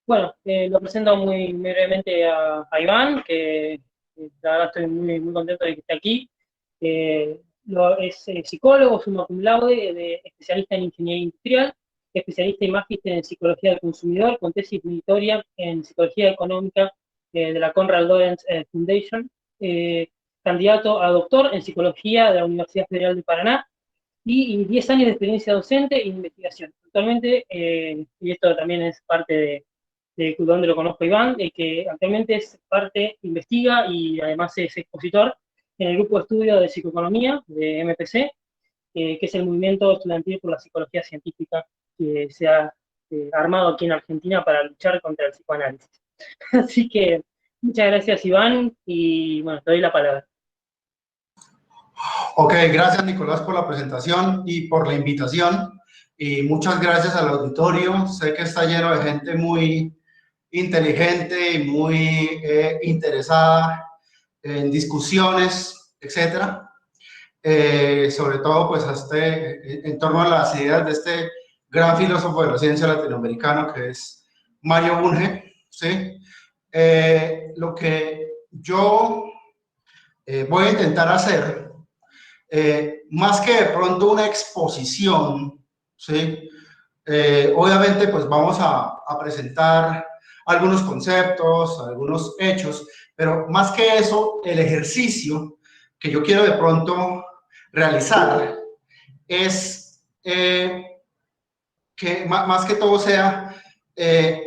Bueno, lo presento muy brevemente a Iván, que la verdad estoy muy contento de que esté aquí. Es psicólogo, summa cum laude, especialista en ingeniería industrial, especialista y magíster en psicología del consumidor, con tesis meritoria en psicología económica de la Konrad Lorenz Foundation, candidato a doctor en psicología de la Universidad Federal de Paraná, y 10 años de experiencia docente e investigación. Actualmente, y esto también es parte de donde lo conozco Iván, que actualmente es parte, investiga y además es expositor en el grupo de estudio de psicoeconomía de MPC, que es el movimiento estudiantil por la psicología científica que se ha armado aquí en Argentina para luchar contra el psicoanálisis. Así que muchas gracias Iván y bueno, te doy la palabra. Ok, gracias Nicolás por la presentación y por la invitación, y muchas gracias al auditorio. Sé que está lleno de gente muy inteligente y muy interesada en discusiones, etcétera. Sobre todo pues en torno a las ideas de este gran filósofo de la ciencia latinoamericano que es Mario Bunge, ¿sí? Lo que yo voy a intentar hacer, más que de pronto una exposición, ¿sí? Obviamente pues vamos a presentar algunos conceptos, algunos hechos, pero más que eso, el ejercicio que yo quiero de pronto realizar es que más que todo sea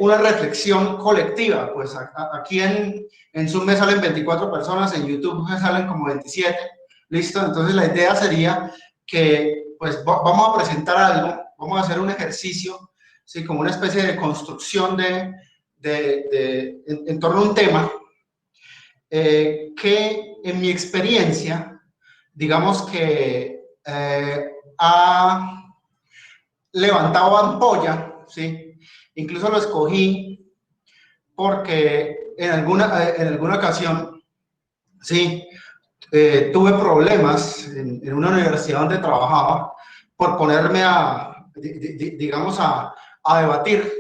una reflexión colectiva. Pues aquí en Zoom me salen 24 personas, en YouTube me salen como 27, listo. Entonces la idea sería que pues vamos a presentar algo, vamos a hacer un ejercicio, ¿sí? Como una especie de construcción en torno a un tema que en mi experiencia, digamos que ha levantado ampolla, ¿sí? Incluso lo escogí porque en alguna ocasión, sí, tuve problemas en una universidad donde trabajaba por ponerme digamos, a debatir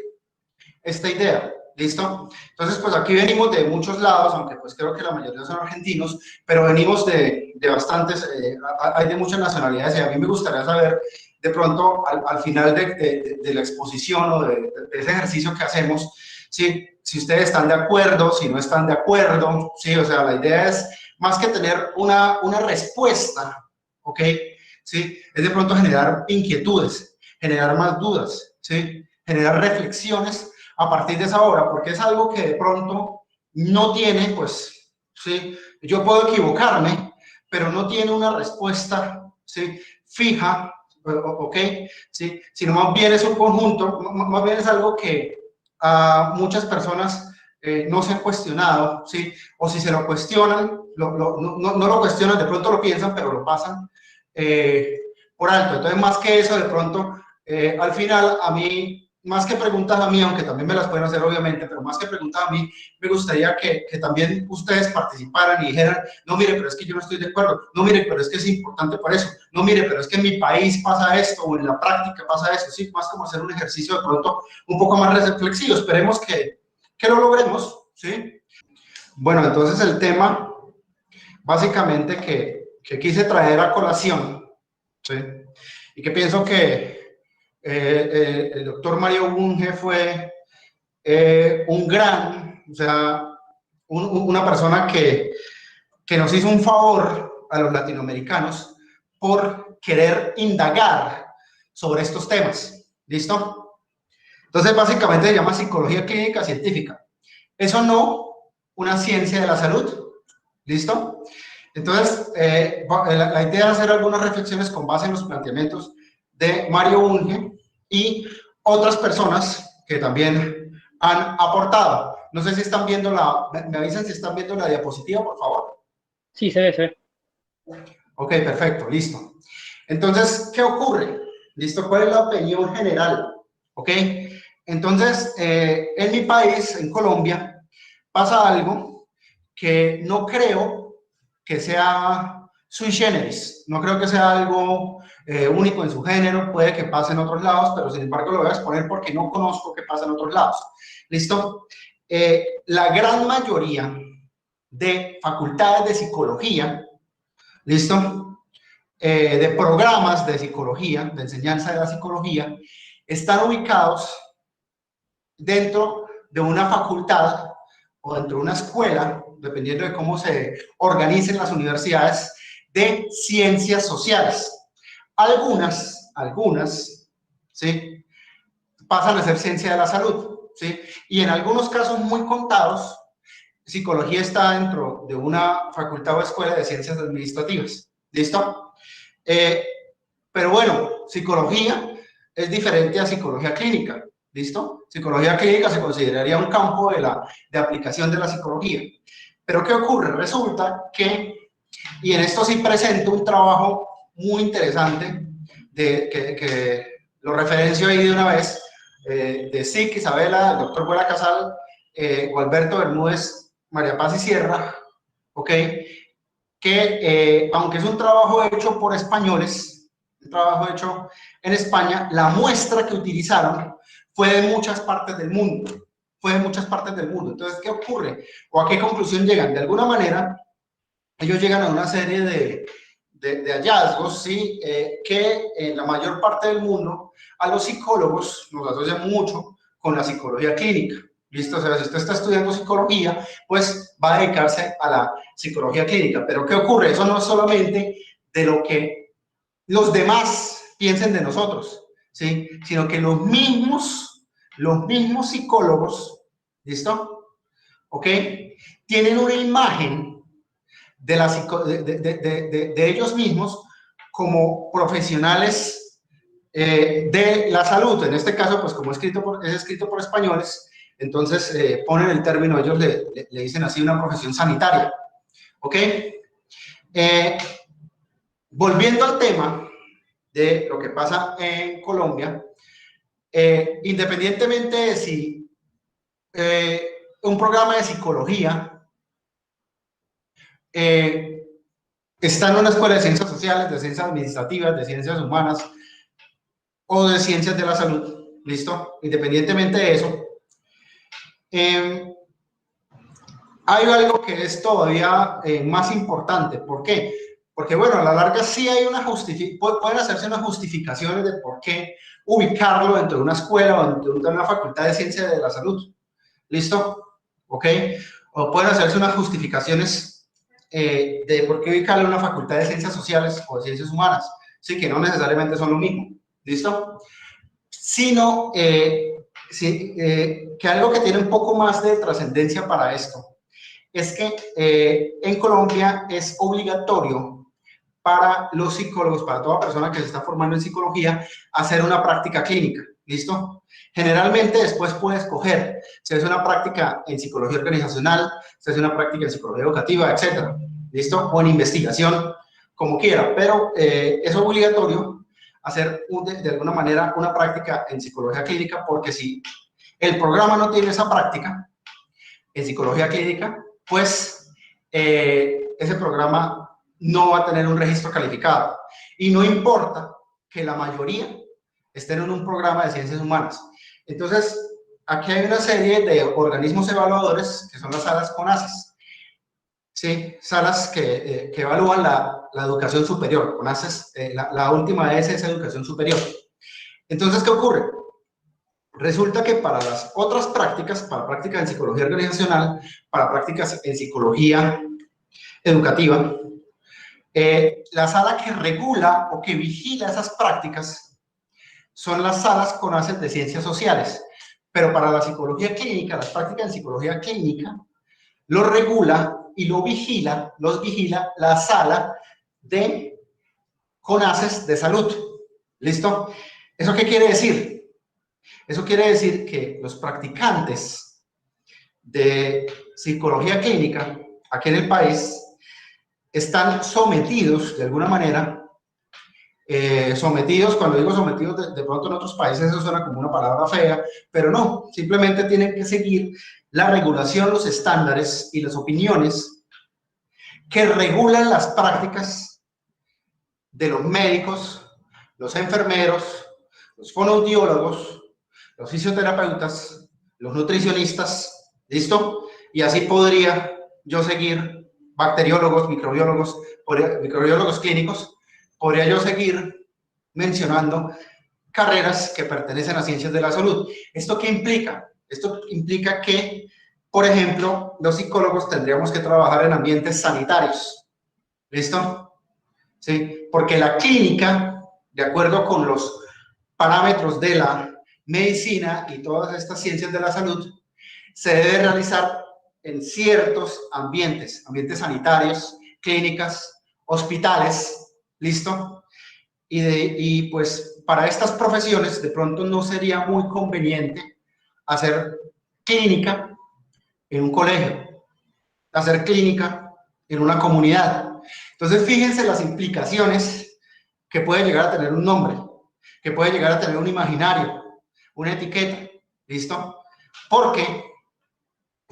esta idea, ¿listo? Entonces, pues aquí venimos de muchos lados, aunque pues creo que la mayoría son argentinos, pero venimos de bastantes, hay de muchas nacionalidades, y a mí me gustaría saber, de pronto, al final de la exposición o de ese ejercicio que hacemos, ¿sí? Si ustedes están de acuerdo, si no están de acuerdo, ¿sí? O sea, la idea es, más que tener una respuesta, ¿ok? ¿Sí? Es de pronto generar inquietudes, generar más dudas, ¿sí? Generar reflexiones a partir de esa obra, porque es algo que de pronto no tiene, pues, ¿sí? Yo puedo equivocarme, pero no tiene una respuesta, ¿sí? Fija, ¿ok? ¿Sí? Sino más bien es un conjunto, más bien es algo que a muchas personas no se han cuestionado, ¿sí? O si se lo cuestionan, no lo cuestionan, de pronto lo piensan, pero lo pasan por alto. Entonces, más que eso, de pronto, al final, a mí, más que preguntas a mí, aunque también me las pueden hacer obviamente, pero más que preguntas a mí, me gustaría que también ustedes participaran y dijeran, no mire, pero es que yo no estoy de acuerdo, no mire, pero es que es importante por eso, no mire, pero es que en mi país pasa esto, o en la práctica pasa esto, sí, más como hacer un ejercicio de pronto un poco más reflexivo. Esperemos que lo logremos, ¿sí? Bueno, entonces el tema, básicamente, que quise traer a colación, ¿sí? Y que pienso que el doctor Mario Bunge fue un gran, o sea, una persona que nos hizo un favor a los latinoamericanos por querer indagar sobre estos temas, ¿listo? Entonces, básicamente se llama psicología clínica científica. Eso no una ciencia de la salud, ¿listo? Entonces, la idea es hacer algunas reflexiones con base en los planteamientos de Mario Bunge y otras personas que también han aportado. No sé si están viendo me avisan si están viendo la diapositiva, por favor. Sí, se ve, se ve. Ok, perfecto, listo. Entonces, ¿qué ocurre? ¿Listo? ¿Cuál es la opinión general? Ok, entonces, en mi país, en Colombia, pasa algo que no creo que sea sui generis, no creo que sea algo único en su género, puede que pase en otros lados, pero sin embargo lo voy a exponer porque no conozco qué pasa en otros lados. ¿Listo? La gran mayoría de facultades de psicología, ¿listo? De programas de psicología, de enseñanza de la psicología, están ubicados dentro de una facultad o dentro de una escuela, dependiendo de cómo se organicen las universidades, de ciencias sociales. Algunas, ¿sí?, pasan a ser ciencia de la salud, ¿sí? Y en algunos casos muy contados, psicología está dentro de una facultad o escuela de ciencias administrativas. ¿Listo? Pero bueno, psicología es diferente a psicología clínica. ¿Listo? Psicología clínica se consideraría un campo de aplicación de la psicología. Pero ¿qué ocurre? Resulta que, y en esto sí presento un trabajo muy interesante, que lo referencio ahí de una vez, de SIC, Isabela, el doctor Buena Casal, Gualberto Bermúdez, María Paz y Sierra, ¿ok? Que aunque es un trabajo hecho por españoles, un trabajo hecho en España, la muestra que utilizaron fue de muchas partes del mundo. Fue de muchas partes del mundo. Entonces, ¿qué ocurre? ¿O a qué conclusión llegan? De alguna manera, ellos llegan a una serie de hallazgos, ¿sí? Que en la mayor parte del mundo a los psicólogos nos asocian mucho con la psicología clínica. ¿Listo? O sea, si usted está estudiando psicología, pues va a dedicarse a la psicología clínica. Pero ¿qué ocurre? Eso no es solamente de lo que los demás piensen de nosotros, ¿sí? Sino que los mismos psicólogos, ¿listo? ¿Ok? Tienen una imagen de ellos mismos como profesionales de la salud. En este caso, pues como es escrito por españoles, entonces ponen el término, ellos le dicen así, una profesión sanitaria. ¿Ok? Volviendo al tema de lo que pasa en Colombia, independientemente de si un programa de psicología está en una escuela de ciencias sociales, de ciencias administrativas, de ciencias humanas o de ciencias de la salud, ¿listo? Independientemente de eso, hay algo que es todavía más importante. ¿Por qué? Porque, bueno, a la larga sí hay pueden hacerse unas justificaciones de por qué ubicarlo dentro de una escuela o dentro de una facultad de ciencias de la salud. ¿Listo? ¿Ok? O pueden hacerse unas justificaciones de por qué ubicarlo en una facultad de ciencias sociales o de ciencias humanas. Sí, que no necesariamente son lo mismo. ¿Listo? Sino que algo que tiene un poco más de trascendencia para esto es que en Colombia es obligatorio para los psicólogos, para toda persona que se está formando en psicología, hacer una práctica clínica. ¿Listo? Generalmente después puede escoger si es una práctica en psicología organizacional, si es una práctica en psicología educativa, etcétera. ¿Listo? O en investigación, como quiera, pero es obligatorio hacer de alguna manera una práctica en psicología clínica, porque si el programa no tiene esa práctica en psicología clínica, pues ese programa no va a tener un registro calificado. Y no importa que la mayoría estén en un programa de ciencias humanas. Entonces, aquí hay una serie de organismos evaluadores, que son las salas CONACES. Sí, salas que evalúan la educación superior. CONACES, la última S es educación superior. Entonces, ¿qué ocurre? Resulta que para las otras prácticas, para prácticas en psicología organizacional, para prácticas en psicología educativa, la sala que regula o que vigila esas prácticas son las salas CONACES de ciencias sociales. Pero para la psicología clínica, las prácticas en psicología clínica, lo regula y los vigila la sala de CONACES de salud. ¿Listo? ¿Eso qué quiere decir? Eso quiere decir que los practicantes de psicología clínica aquí en el país están sometidos, de alguna manera, sometidos, cuando digo sometidos, de pronto en otros países eso suena como una palabra fea, pero no, simplemente tienen que seguir la regulación, los estándares y las opiniones que regulan las prácticas de los médicos, los enfermeros, los fonoaudiólogos, los fisioterapeutas, los nutricionistas, ¿listo? Y así podría yo seguir, bacteriólogos, microbiólogos clínicos, podría yo seguir mencionando carreras que pertenecen a ciencias de la salud. ¿Esto qué implica? Esto implica que, por ejemplo, los psicólogos tendríamos que trabajar en ambientes sanitarios. ¿Listo? ¿Sí? Porque la clínica, de acuerdo con los parámetros de la medicina y todas estas ciencias de la salud, se debe realizar en ciertos ambientes, ambientes sanitarios, clínicas, hospitales, ¿listo? Y pues para estas profesiones de pronto no sería muy conveniente hacer clínica en un colegio, hacer clínica en una comunidad. Entonces fíjense las implicaciones que puede llegar a tener un nombre, que puede llegar a tener un imaginario, una etiqueta, ¿listo? Porque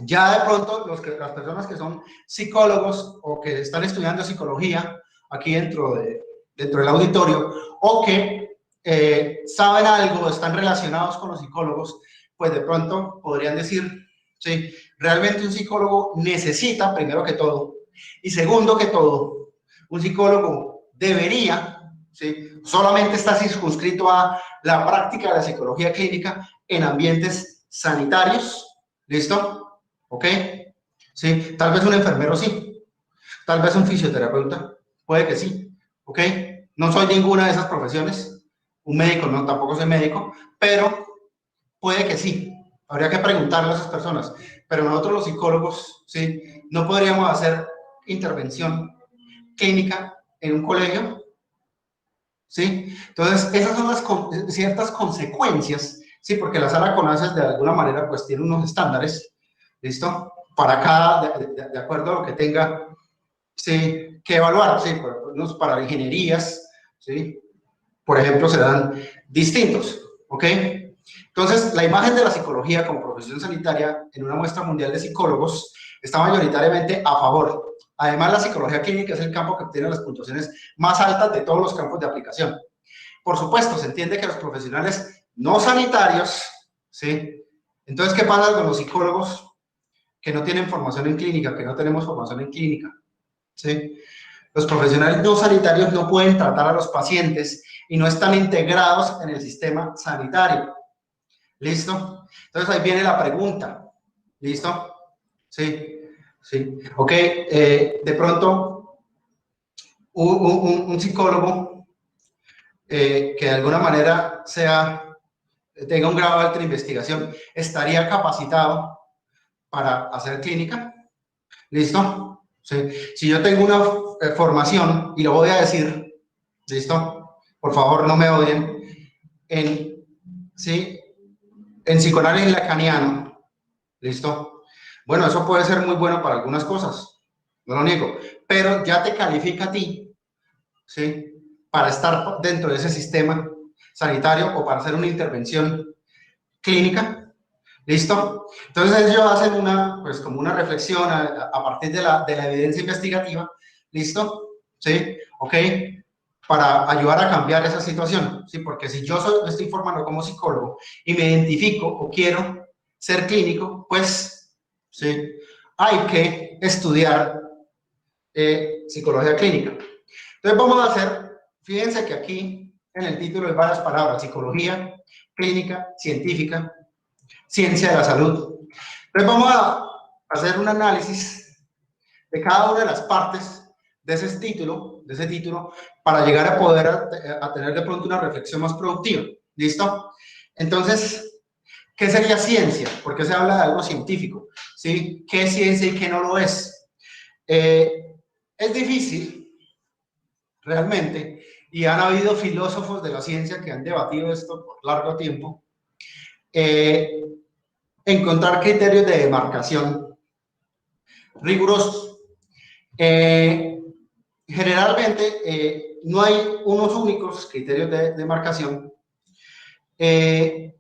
ya de pronto las personas que son psicólogos o que están estudiando psicología aquí dentro del auditorio o que saben algo, están relacionados con los psicólogos, pues de pronto podrían decir, sí, realmente un psicólogo necesita, primero que todo, y segundo que todo, un psicólogo debería, ¿sí? Solamente está circunscrito a la práctica de la psicología clínica en ambientes sanitarios, ¿listo? ¿Ok? Sí, tal vez un enfermero sí, tal vez un fisioterapeuta, puede que sí, ¿ok? No soy ninguna de esas profesiones, un médico no, tampoco soy médico, pero puede que sí, habría que preguntarle a esas personas, pero nosotros los psicólogos, sí, no podríamos hacer intervención clínica en un colegio, ¿sí? Entonces, esas son las ciertas consecuencias, ¿sí? Porque la sala CONACYT de alguna manera pues tiene unos estándares, ¿listo? Para cada, de acuerdo a lo que tenga, ¿sí? Que evaluar, ¿sí? Para ingenierías, ¿sí? Por ejemplo, serán distintos, ¿ok? Entonces, la imagen de la psicología como profesión sanitaria en una muestra mundial de psicólogos está mayoritariamente a favor. Además, la psicología clínica es el campo que obtiene las puntuaciones más altas de todos los campos de aplicación. Por supuesto, se entiende que los profesionales no sanitarios, ¿sí? Entonces, ¿qué pasa con los psicólogos que no tienen formación en clínica, que no tenemos formación en clínica? ¿Sí? Los profesionales no sanitarios no pueden tratar a los pacientes y no están integrados en el sistema sanitario. ¿Listo? Entonces ahí viene la pregunta. ¿Listo? Sí, sí. Ok, de pronto un psicólogo que de alguna manera tenga un grado alto de investigación, ¿estaría capacitado para hacer clínica? ¿Listo? Sí. Si yo tengo una formación, y lo voy a decir, ¿listo? Por favor, no me odien, ¿sí? En psicoanálisis lacaniano, ¿listo? Bueno, eso puede ser muy bueno para algunas cosas, no lo niego, pero ya te califica a ti, ¿sí? Para estar dentro de ese sistema sanitario o para hacer una intervención clínica, ¿listo? Entonces ellos hacen pues como una reflexión a partir de la evidencia investigativa, ¿listo? ¿Sí? ¿Ok? Para ayudar a cambiar esa situación, ¿sí? Porque si yo me estoy formando como psicólogo y me identifico o quiero ser clínico, pues, ¿sí? Hay que estudiar psicología clínica. Entonces vamos a hacer, fíjense que aquí en el título hay varias palabras, psicología clínica, científica, ciencia de la salud. Entonces vamos a hacer un análisis de cada una de las partes de ese título para llegar a poder a tener de pronto una reflexión más productiva. ¿Listo? Entonces, ¿qué sería ciencia? Porque se habla de algo científico, ¿sí? ¿Qué es ciencia y qué no lo es? Es difícil, realmente, y han habido filósofos de la ciencia que han debatido esto por largo tiempo, encontrar criterios de demarcación rigurosos. Generalmente no hay unos únicos criterios de demarcación. De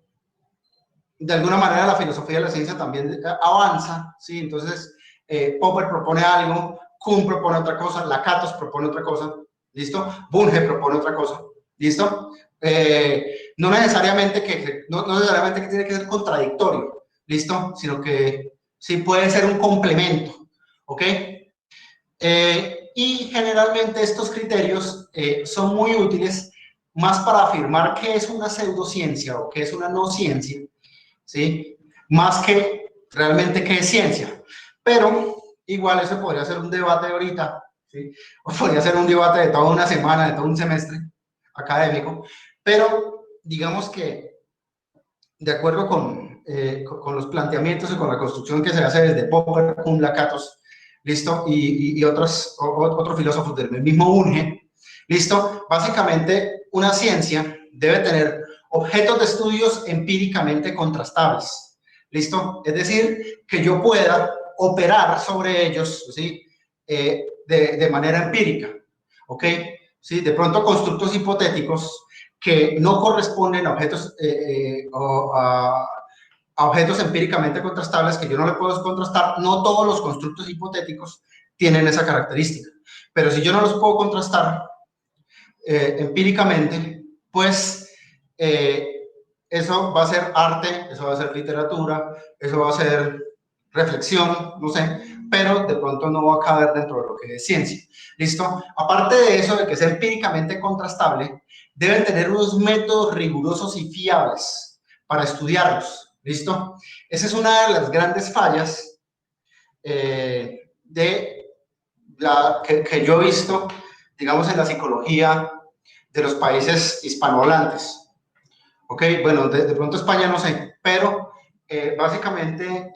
alguna manera la filosofía de la ciencia también avanza, ¿sí? Entonces Popper propone algo, Kuhn propone otra cosa, Lakatos propone otra cosa, ¿listo? Bunge propone otra cosa, ¿listo? No necesariamente que tiene que ser contradictorio, ¿listo? Sino que sí puede ser un complemento, ¿ok? Y generalmente estos criterios son muy útiles más para afirmar qué es una pseudociencia o qué es una no ciencia, ¿sí? Más que realmente qué es ciencia. Pero igual eso podría ser un debate ahorita, ¿sí? O podría ser un debate de toda una semana, de todo un semestre académico, pero digamos que de acuerdo con los planteamientos y con la construcción que se hace desde Popper, Kuhn, Lakatos, ¿listo? Y otros filósofos del mismo Unge, ¿listo? Básicamente, una ciencia debe tener objetos de estudios empíricamente contrastables, ¿listo? Es decir, que yo pueda operar sobre ellos, ¿sí? De manera empírica, ¿ok? ¿Sí? De pronto, constructos hipotéticos que no corresponden a objetos, a objetos empíricamente contrastables que yo no le puedo contrastar. No todos los constructos hipotéticos tienen esa característica, pero si yo no los puedo contrastar empíricamente, pues eso va a ser arte, eso va a ser literatura, eso va a ser reflexión, no sé, pero de pronto no va a caber dentro de lo que es ciencia. ¿Listo? Aparte de eso, de que sea empíricamente contrastable, deben tener unos métodos rigurosos y fiables para estudiarlos. ¿Listo? Esa es una de las grandes fallas que yo he visto, digamos, en la psicología de los países hispanohablantes. ¿Ok? Bueno, de pronto España no sé, pero básicamente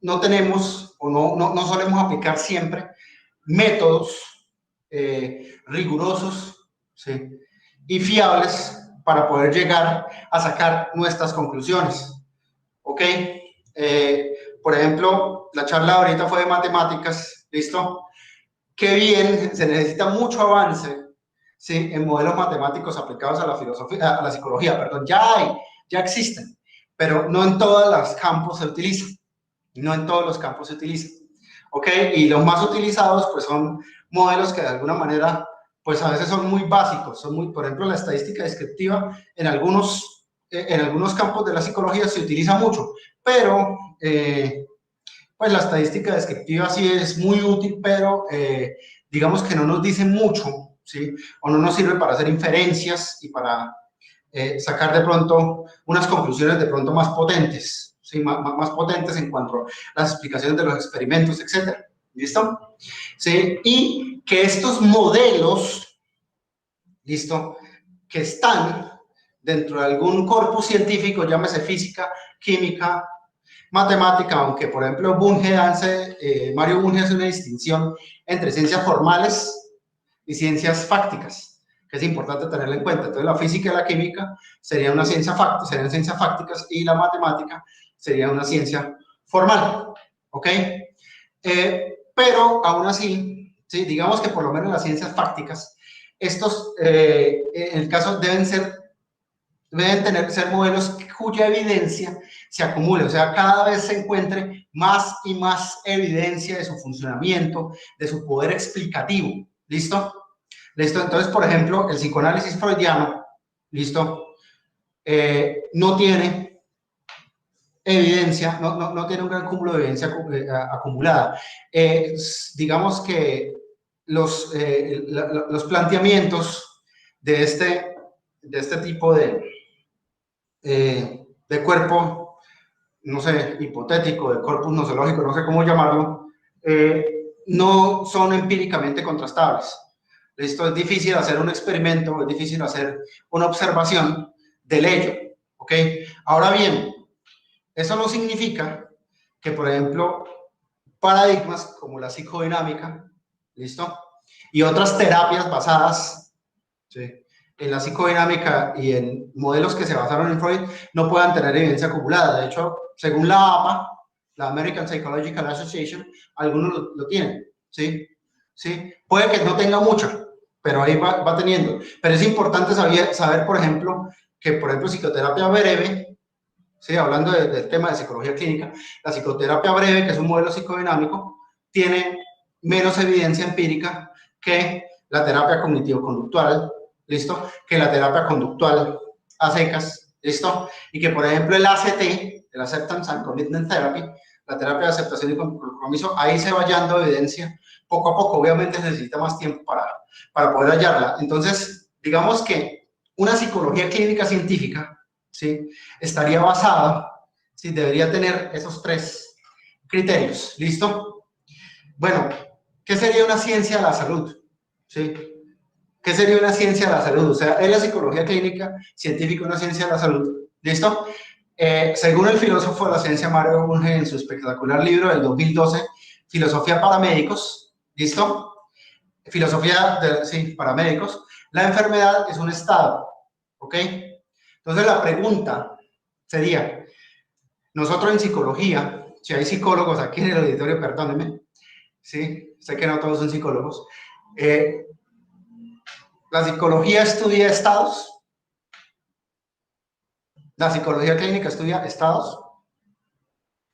no tenemos o no solemos aplicar siempre métodos rigurosos, ¿sí? Y fiables para poder llegar a sacar nuestras conclusiones. ¿Ok? Por ejemplo, la charla ahorita fue de matemáticas, ¿listo? Qué bien, se necesita mucho avance, ¿sí? En modelos matemáticos aplicados a la filosofía, a la psicología, perdón, ya existen, pero no en todos los campos se utilizan, no en todos los campos se utilizan, ¿ok? Y los más utilizados, pues son modelos que de alguna manera, pues a veces son muy básicos, son muy, por ejemplo, la estadística descriptiva en algunos campos de la psicología se utiliza mucho, pero pues la estadística descriptiva sí es muy útil, pero digamos que no nos dice mucho, ¿sí? O no nos sirve para hacer inferencias y para sacar de pronto unas conclusiones de pronto más potentes, ¿sí? Más potentes en cuanto a las explicaciones de los experimentos, etcétera. ¿Listo? ¿Sí? Y que estos modelos, ¿listo? Que están dentro de algún corpus científico, llámese física, química, matemática, aunque por ejemplo Mario Bunge hace una distinción entre ciencias formales y ciencias fácticas, que es importante tenerla en cuenta. Entonces la física y la química serían ciencias fácticas y la matemática sería una ciencia formal, ¿ok? Pero aún así, ¿sí? Digamos que por lo menos las ciencias fácticas, estos en el caso deben ser modelos cuya evidencia se acumule, o sea, cada vez se encuentre más y más evidencia de su funcionamiento, de su poder explicativo. ¿Listo? ¿Listo? Entonces, por ejemplo, el psicoanálisis freudiano, ¿listo? No tiene evidencia, no tiene un gran cúmulo de evidencia acumulada. Digamos que los planteamientos de este tipo de cuerpo, no sé, hipotético, de corpus nosológico, no sé cómo llamarlo, no son empíricamente contrastables. Esto es difícil hacer un experimento, es difícil hacer una observación del ello, ¿ok? Ahora bien, eso no significa que, por ejemplo, paradigmas como la psicodinámica, ¿listo? Y otras terapias basadas, ¿sí?, en la psicodinámica y en modelos que se basaron en Freud, no puedan tener evidencia acumulada. De hecho, según la APA, la American Psychological Association, algunos lo tienen, ¿sí? ¿Sí? Puede que no tenga mucho, pero ahí va teniendo. Pero es importante saber, por ejemplo, que, por ejemplo, psicoterapia breve, ¿sí? Hablando del tema de psicología clínica, la psicoterapia breve, que es un modelo psicodinámico, tiene menos evidencia empírica que la terapia cognitivo-conductual, ¿listo? Que la terapia conductual a secas, ¿listo? Y que, por ejemplo, el ACT, el Acceptance and Commitment Therapy, la terapia de aceptación y compromiso, ahí se va hallando evidencia poco a poco. Obviamente necesita más tiempo para poder hallarla. Entonces, digamos que una psicología clínica científica, ¿sí?, estaría basada, ¿sí?, debería tener esos 3 criterios. ¿Listo? Bueno, ¿qué sería una ciencia de la salud? ¿Sí? ¿Qué sería una ciencia de la salud? O sea, es la psicología clínica científica una ciencia de la salud. ¿Listo? Según el filósofo de la ciencia Mario Bunge en su espectacular libro del 2012, Filosofía para médicos, ¿listo? Sí, para médicos, la enfermedad es un estado, ¿ok? Entonces la pregunta sería, nosotros en psicología, si hay psicólogos aquí en el auditorio, perdónenme, sí, sé que no todos son psicólogos, la psicología estudia estados, la psicología clínica estudia estados,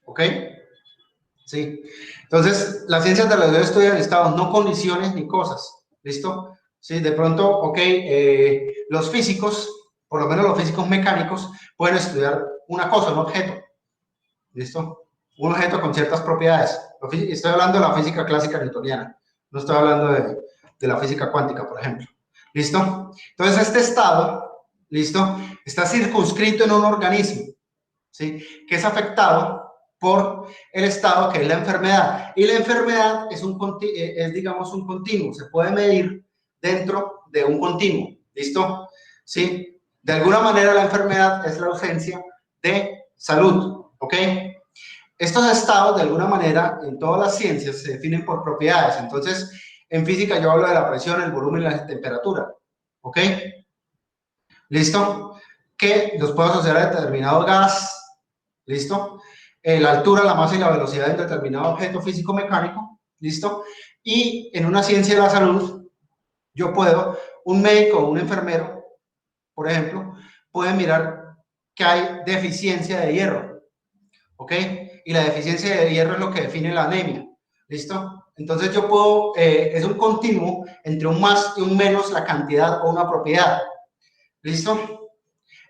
¿ok? Sí. Entonces, las ciencias de la salud estudian estados, no condiciones ni cosas. ¿Listo? Sí, de pronto, ok, los físicos, por lo menos los físicos mecánicos, pueden estudiar una cosa, un objeto. ¿Listo? Un objeto con ciertas propiedades. Estoy hablando de la física clásica newtoniana, no estoy hablando de la física cuántica, por ejemplo. ¿Listo? Entonces, este estado, ¿listo?, está circunscrito en un organismo, ¿sí?, que es afectado por el estado que es la enfermedad. Y la enfermedad es, digamos, un continuo, se puede medir dentro de un continuo. ¿Listo? ¿Sí? De alguna manera la enfermedad es la ausencia de salud. ¿Ok? Estos estados, de alguna manera, en todas las ciencias se definen por propiedades. Entonces, en física yo hablo de la presión, el volumen y la temperatura. ¿Ok? ¿Listo? Que los puedo asociar a determinado gas. ¿Listo? La altura, la masa y la velocidad de un determinado objeto físico-mecánico. ¿Listo? Y en una ciencia de la salud, yo puedo, un médico o un enfermero, por ejemplo, puede mirar que hay deficiencia de hierro. ¿Ok? Y la deficiencia de hierro es lo que define la anemia. ¿Listo? Entonces yo puedo, es un continuo entre un más y un menos la cantidad o una propiedad. ¿Listo?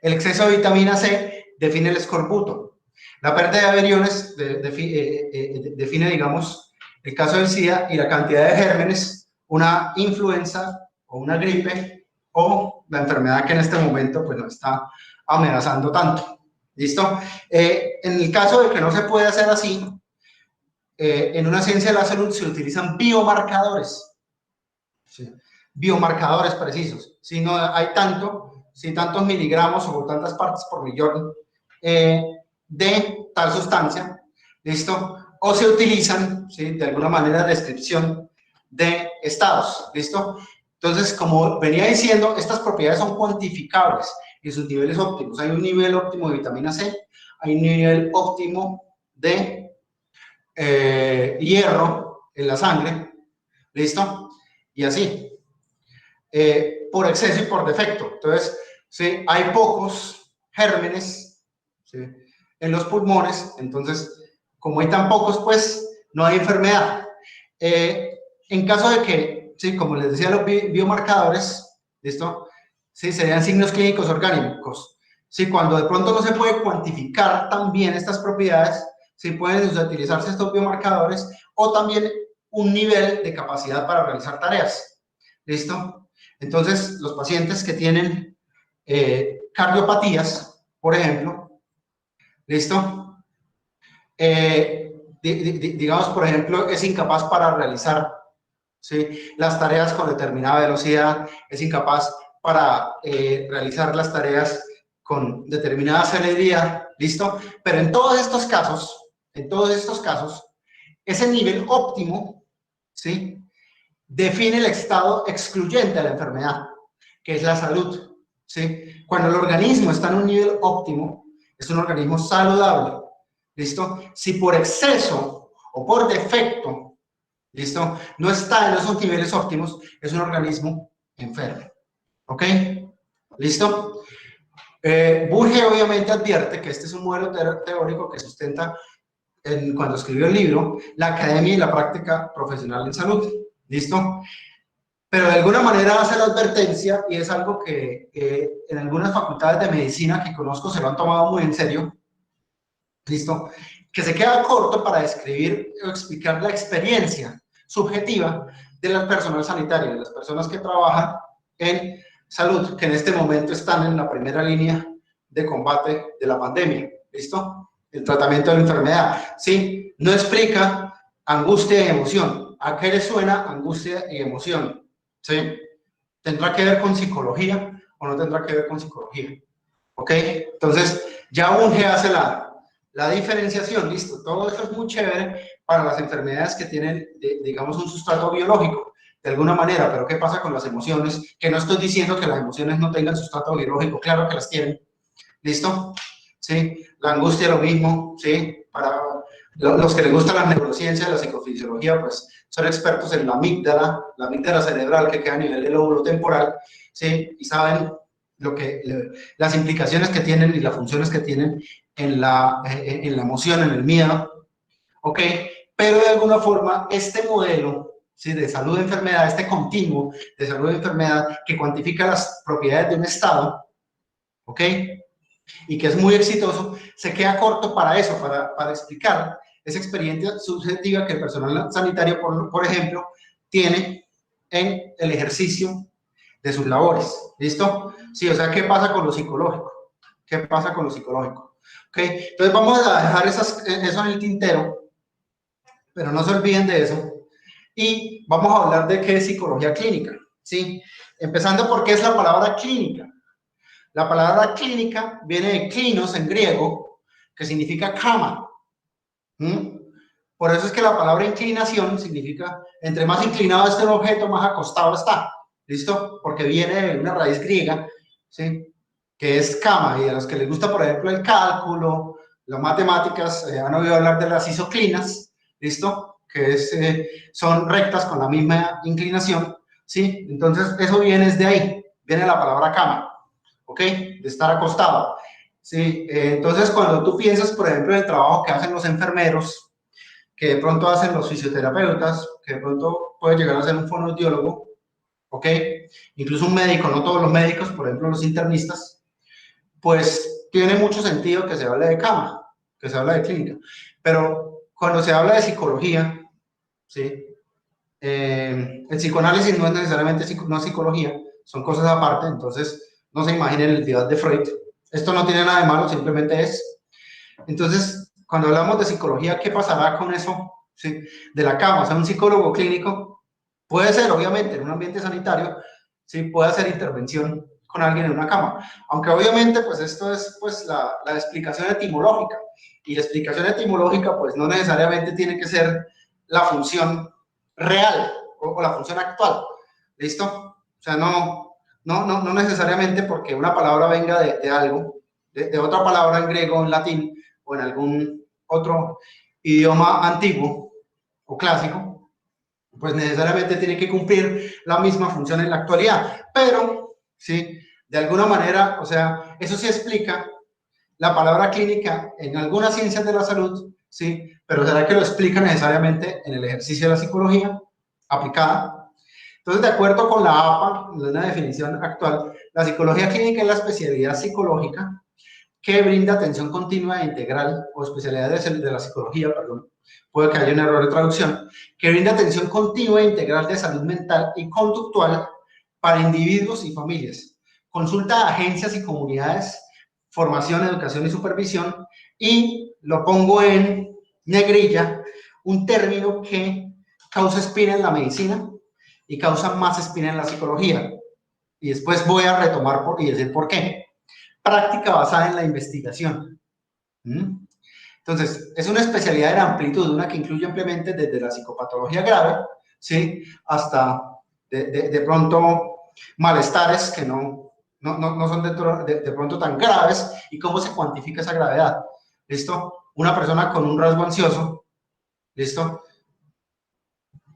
El exceso de vitamina C define el escorbuto. La pérdida de aviones define, digamos, el caso del SIDA, y la cantidad de gérmenes, una influenza o una gripe o la enfermedad que en este momento pues nos está amenazando tanto. ¿Listo? En el caso de que no se pueda hacer así, en una ciencia de la salud se utilizan biomarcadores. ¿Sí? Biomarcadores precisos. Si no hay tantos miligramos o tantas partes por millón de tal sustancia, ¿listo? O se utilizan, ¿sí?, de alguna manera, descripción de estados, ¿listo? Entonces, como venía diciendo, estas propiedades son cuantificables en sus niveles óptimos. Hay un nivel óptimo de vitamina C, hay un nivel óptimo de hierro en la sangre, ¿listo? Y así. Por exceso y por defecto. Entonces, ¿sí?, hay pocos gérmenes, ¿sí?, en los pulmones. Entonces, como hay tan pocos, pues no hay enfermedad. En caso de que, ¿sí?, como les decía, los biomarcadores, ¿listo?, ¿sí?, serían signos clínicos orgánicos. ¿Sí?, cuando de pronto no se puede cuantificar también estas propiedades, ¿sí?, pueden utilizarse estos biomarcadores, o también un nivel de capacidad para realizar tareas. ¿Listo? Entonces, los pacientes que tienen cardiopatías, por ejemplo, ¿listo? Digamos, por ejemplo, es incapaz para realizar, ¿sí?, las tareas con determinada velocidad, es incapaz para realizar las tareas con determinada celeridad, ¿listo? Pero en todos estos casos, ese nivel óptimo, ¿sí?, define el estado excluyente de la enfermedad, que es la salud, ¿sí? Cuando el organismo está en un nivel óptimo, es un organismo saludable, ¿listo? Si por exceso o por defecto, ¿listo?, no está en esos niveles óptimos, es un organismo enfermo, ¿ok? ¿Listo? Burge obviamente advierte que este es un modelo teórico que sustenta, cuando escribió el libro, la academia y la práctica profesional en salud. ¿Listo? Pero de alguna manera hace la advertencia, y es algo que en algunas facultades de medicina que conozco se lo han tomado muy en serio, ¿listo? Que se queda corto para describir o explicar la experiencia subjetiva del personal sanitario, de las personas que trabajan en salud, que en este momento están en la primera línea de combate de la pandemia, ¿listo? El tratamiento de la enfermedad, ¿sí? No explica angustia y emoción. ¿A qué le suena angustia y emoción? ¿Sí? ¿Tendrá que ver con psicología o no tendrá que ver con psicología? ¿Ok? Entonces, ya UNGE hace la diferenciación, listo. Todo esto es muy chévere para las enfermedades que tienen, digamos, un sustrato biológico, de alguna manera, pero ¿qué pasa con las emociones? Que no estoy diciendo que las emociones no tengan sustrato biológico, claro que las tienen, ¿listo? ¿Sí? La angustia lo mismo, ¿sí? Para los que les gusta la neurociencia, la psicofisiología, pues son expertos en la amígdala cerebral que queda a nivel del lóbulo temporal, ¿sí? Y saben las implicaciones que tienen y las funciones que tienen en la emoción, en el miedo, ¿ok? Pero de alguna forma este modelo, ¿sí? De salud de enfermedad, este continuo de salud de enfermedad que cuantifica las propiedades de un estado, ¿ok? Y que es muy exitoso, se queda corto para eso, para explicar esa experiencia subjetiva que el personal sanitario, por ejemplo, tiene en el ejercicio de sus labores. ¿Listo? Sí, o sea, ¿qué pasa con lo psicológico? ¿Qué pasa con lo psicológico? ¿Ok? Entonces vamos a dejar eso en el tintero, pero no se olviden de eso. Y vamos a hablar de qué es psicología clínica. ¿Sí? Empezando por qué es la palabra clínica. La palabra clínica viene de klinos en griego, que significa cama. ¿Mm? Por eso es que la palabra inclinación significa, entre más inclinado esté un objeto, más acostado está. ¿Listo? Porque viene de una raíz griega, ¿sí? Que es cama, y a los que les gusta, por ejemplo, el cálculo, las matemáticas, han oído hablar de las isoclinas, ¿listo? Que son rectas con la misma inclinación, ¿sí? Entonces, eso viene de ahí, viene la palabra cama, ¿ok? De estar acostado, ¿sí? Entonces, cuando tú piensas, por ejemplo, en el trabajo que hacen los enfermeros, que de pronto hacen los fisioterapeutas, que de pronto puede llegar a ser un fonoaudiólogo, ¿ok? Incluso un médico, no todos los médicos, por ejemplo, los internistas, pues tiene mucho sentido que se hable de cama, que se habla de clínica. Pero cuando se habla de psicología, ¿sí? El psicoanálisis no es necesariamente no psicología, son cosas aparte, entonces no se imaginen el dios de Freud. Esto no tiene nada de malo, simplemente es. Entonces, cuando hablamos de psicología, ¿qué pasará con eso? ¿Sí? De la cama, o sea, un psicólogo clínico puede ser, obviamente, en un ambiente sanitario, ¿sí? Puede hacer intervención con alguien en una cama, aunque obviamente, pues esto es pues la explicación etimológica, y la explicación etimológica, pues no necesariamente tiene que ser la función real o la función actual, ¿listo? O sea, no necesariamente porque una palabra venga de algo, de otra palabra en griego, en latín, o en algún otro idioma antiguo o clásico, pues necesariamente tiene que cumplir la misma función en la actualidad. Pero, ¿sí? De alguna manera, o sea, eso sí explica la palabra clínica en algunas ciencias de la salud, ¿sí? Pero ¿será que lo explica necesariamente en el ejercicio de la psicología aplicada? Entonces, de acuerdo con la APA, una definición actual, la psicología clínica es la especialidad psicológica que brinda atención continua e integral, o especialidad de la psicología, perdón, puede que haya un error de traducción, que brinda atención continua e integral de salud mental y conductual para individuos y familias. Consulta a agencias y comunidades, formación, educación y supervisión, y lo pongo en negrilla, un término que causa espina en la medicina y causa más espina en la psicología. Y después voy a retomar y decir por qué. Práctica basada en la investigación. Entonces, es una especialidad de amplitud, una que incluye ampliamente desde la psicopatología grave, ¿sí? Hasta de pronto malestares que no son de pronto tan graves, y cómo se cuantifica esa gravedad. ¿Listo? Una persona con un rasgo ansioso, ¿listo?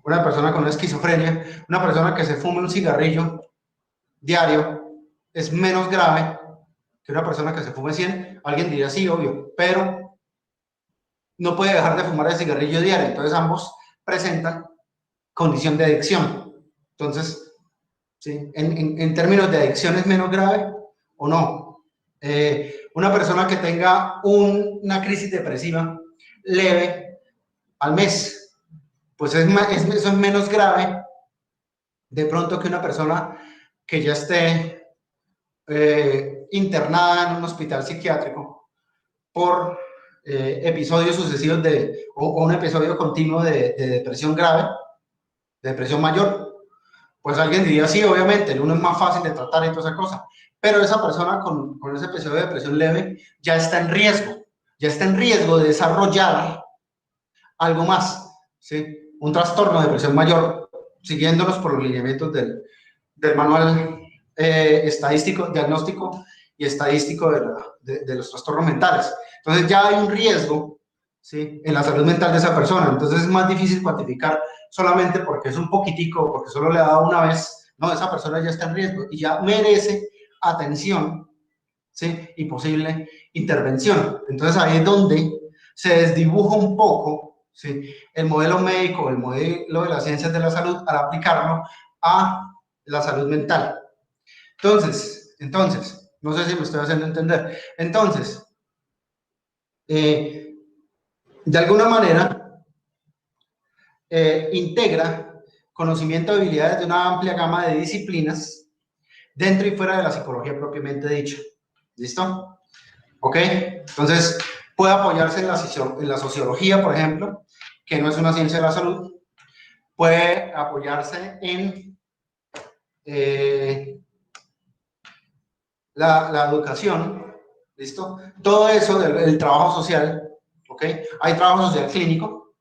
Una persona con una esquizofrenia, una persona que se fume un cigarrillo diario, es menos grave que una persona que se fume 100. Alguien diría sí, obvio, pero no puede dejar de fumar el cigarrillo diario, entonces ambos presentan condición de adicción. Entonces, ¿sí? En términos de adicción, ¿es menos grave o no? Una persona que tenga una crisis depresiva leve al mes, pues eso es menos grave de pronto que una persona que ya esté internada en un hospital psiquiátrico por episodios sucesivos o un episodio continuo de depresión grave, de depresión mayor. Pues alguien diría, sí, obviamente, el uno es más fácil de tratar y toda esa cosa, pero esa persona con ese episodio de depresión leve ya está en riesgo de desarrollar algo más, ¿sí? Un trastorno de depresión mayor, siguiéndonos por los lineamientos del manual estadístico, diagnóstico y estadístico de los trastornos mentales. Entonces ya hay un riesgo, ¿sí?, en la salud mental de esa persona. Entonces es más difícil cuantificar solamente porque es un poquitico, porque solo le ha dado una vez. No, esa persona ya está en riesgo y ya merece atención, ¿sí?, y posible intervención. Entonces ahí es donde se desdibuja un poco, ¿sí?, el modelo médico, el modelo de las ciencias de la salud al aplicarlo a la salud mental. Entonces, no sé si me estoy haciendo entender. Entonces, de alguna manera, integra conocimiento de habilidades de una amplia gama de disciplinas dentro y fuera de la psicología propiamente dicha. ¿Listo? ¿Ok? Entonces, puede apoyarse en la sociología, por ejemplo, que no es una ciencia de la salud. Puede apoyarse en la educación, ¿listo? Todo eso del trabajo social, ¿ok? Hay trabajo social clínico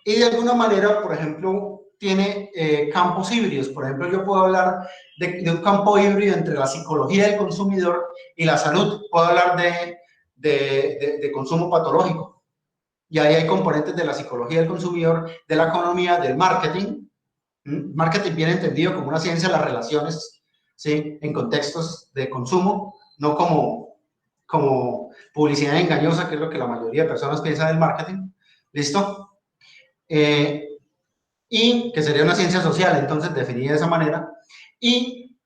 y de alguna manera, por ejemplo, tiene campos híbridos. Por ejemplo, yo puedo hablar de un campo híbrido entre la psicología del consumidor y la salud. Puedo hablar de consumo patológico. Y ahí hay componentes de la psicología del consumidor, de la economía, del marketing. Marketing bien entendido como una ciencia de las relaciones, ¿sí?, en contextos de consumo, no como publicidad engañosa, que es lo que la mayoría de personas piensan del marketing. ¿Listo? Y que sería una ciencia social, entonces definida de esa manera. Y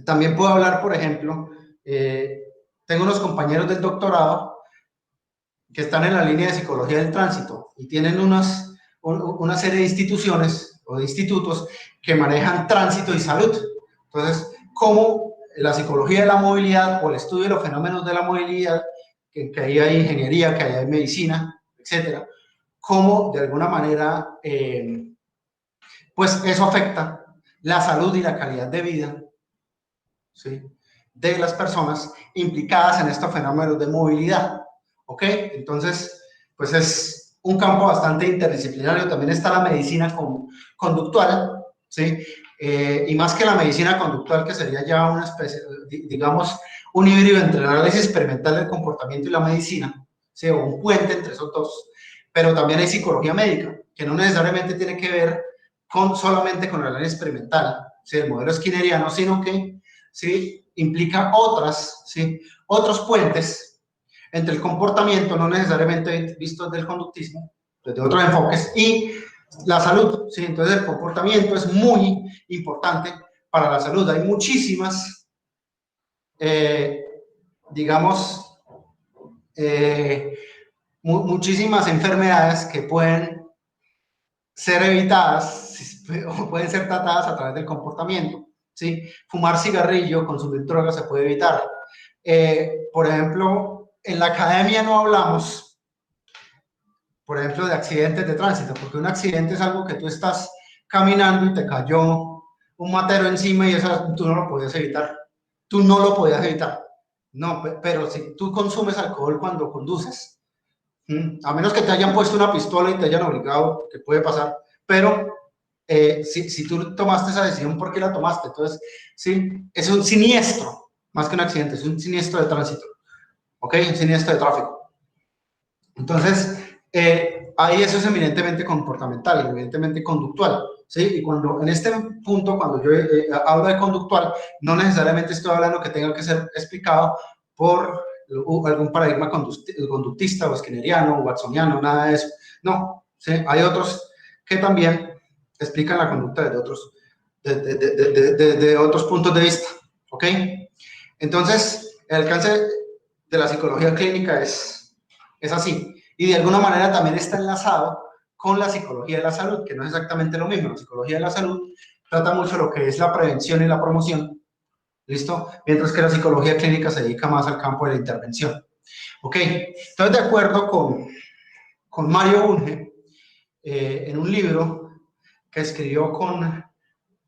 también puedo hablar, por ejemplo, tengo unos compañeros del doctorado que están en la línea de psicología del tránsito y tienen una serie de instituciones o de institutos que manejan tránsito y salud. Entonces, cómo la psicología de la movilidad o el estudio de los fenómenos de la movilidad, que ahí hay ingeniería, que ahí hay medicina, etcétera, cómo de alguna manera, pues eso afecta la salud y la calidad de vida, ¿sí?, de las personas implicadas en estos fenómenos de movilidad. ¿Ok? Entonces, pues es un campo bastante interdisciplinario. También está la medicina conductual, ¿sí? Y más que la medicina conductual, que sería ya una especie, digamos, un híbrido entre el análisis experimental del comportamiento y la medicina, ¿sí?, o un puente entre esos dos. Pero también hay psicología médica, que no necesariamente tiene que ver solamente con el análisis experimental, ¿sí?, el modelo skinneriano, sino que, ¿sí?, implica ¿sí?, otros puentes entre el comportamiento, no necesariamente visto desde el conductismo, desde otros enfoques, y la salud, ¿sí? Entonces el comportamiento es muy importante para la salud. Hay muchísimas, digamos, muchísimas enfermedades que pueden ser evitadas o pueden ser tratadas a través del comportamiento, ¿sí? Fumar cigarrillo, consumir drogas se puede evitar. Por ejemplo, en la academia no hablamos, por ejemplo, de accidentes de tránsito, porque un accidente es algo que tú estás caminando y te cayó un matero encima y eso tú no lo podías evitar. Tú no lo podías evitar. No, pero si tú consumes alcohol cuando conduces, a menos que te hayan puesto una pistola y te hayan obligado, que puede pasar, pero si tú tomaste esa decisión, ¿por qué la tomaste? Entonces, sí, es un siniestro, más que un accidente, es un siniestro de tránsito. ¿Ok? Un siniestro de tráfico. Entonces, ahí eso es eminentemente comportamental, evidentemente conductual, ¿sí? Y cuando, en este punto, cuando yo hablo de conductual, no necesariamente estoy hablando que tenga que ser explicado por algún paradigma conductista o skinneriano o watsoniano, nada de eso. No, ¿sí? Hay otros que también explican la conducta desde otros, de otros puntos de vista, ¿ok? Entonces, El alcance de la psicología clínica es así. Y de alguna manera también está enlazado con la psicología de la salud, que no es exactamente lo mismo. La psicología de la salud trata mucho lo que es la prevención y la promoción, ¿listo? Mientras que la psicología clínica se dedica más al campo de la intervención. Ok, entonces de acuerdo con Mario Bunge, en un libro que escribió con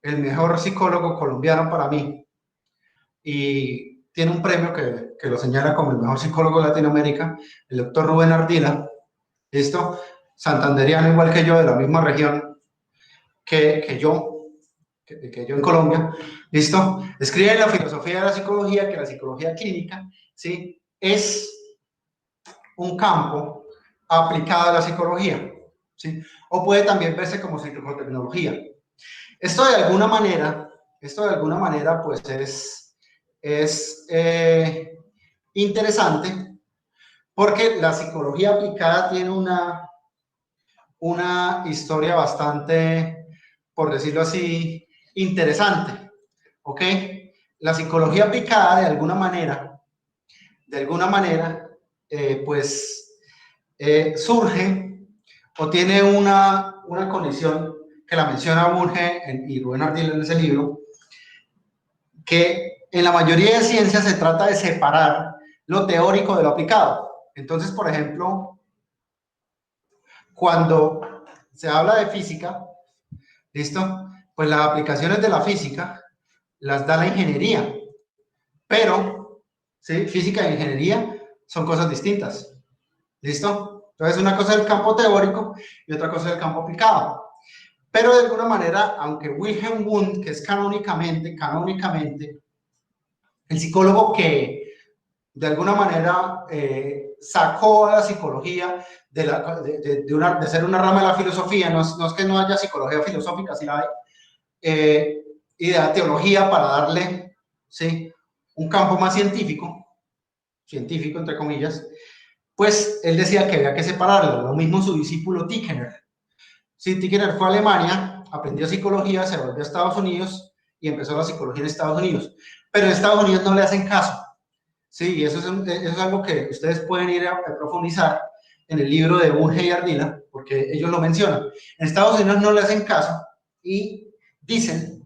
el mejor psicólogo colombiano para mí, y tiene un premio que lo señala como el mejor psicólogo de Latinoamérica, el doctor Rubén Ardila, ¿listo? Santanderiano igual que yo, de la misma región que yo en Colombia, ¿listo? Escribe en la filosofía de la psicología que la psicología clínica, ¿sí? Es un campo aplicado a la psicología, ¿sí? O puede también verse como psicotecnología. Esto de alguna manera, pues es interesante porque la psicología aplicada tiene una historia bastante, por decirlo así, interesante, ¿ok? La psicología aplicada de alguna manera, pues surge o tiene una condición que la menciona Bunge y Rubén Ardila en ese libro, que en la mayoría de ciencias se trata de separar lo teórico de lo aplicado. Entonces, por ejemplo, cuando se habla de física, ¿listo? Pues las aplicaciones de la física las da la ingeniería, pero, ¿sí? Física e ingeniería son cosas distintas, ¿listo? Entonces, una cosa es el campo teórico y otra cosa es el campo aplicado. Pero de alguna manera, aunque Wilhelm Wundt, que es canónicamente, el psicólogo que de alguna manera sacó a la psicología de ser una rama de la filosofía, no es que no haya psicología filosófica, sí la hay, y de la teología para darle, ¿sí?, un campo más científico entre comillas, pues él decía que había que separarlo. Lo mismo su discípulo Tikener. Sí, Tikener fue a Alemania, aprendió psicología, se volvió a Estados Unidos y empezó la psicología en Estados Unidos. Pero en Estados Unidos no le hacen caso. Sí, y eso es algo que ustedes pueden ir a profundizar en el libro de Bunge y Ardila, porque ellos lo mencionan. En Estados Unidos no le hacen caso y dicen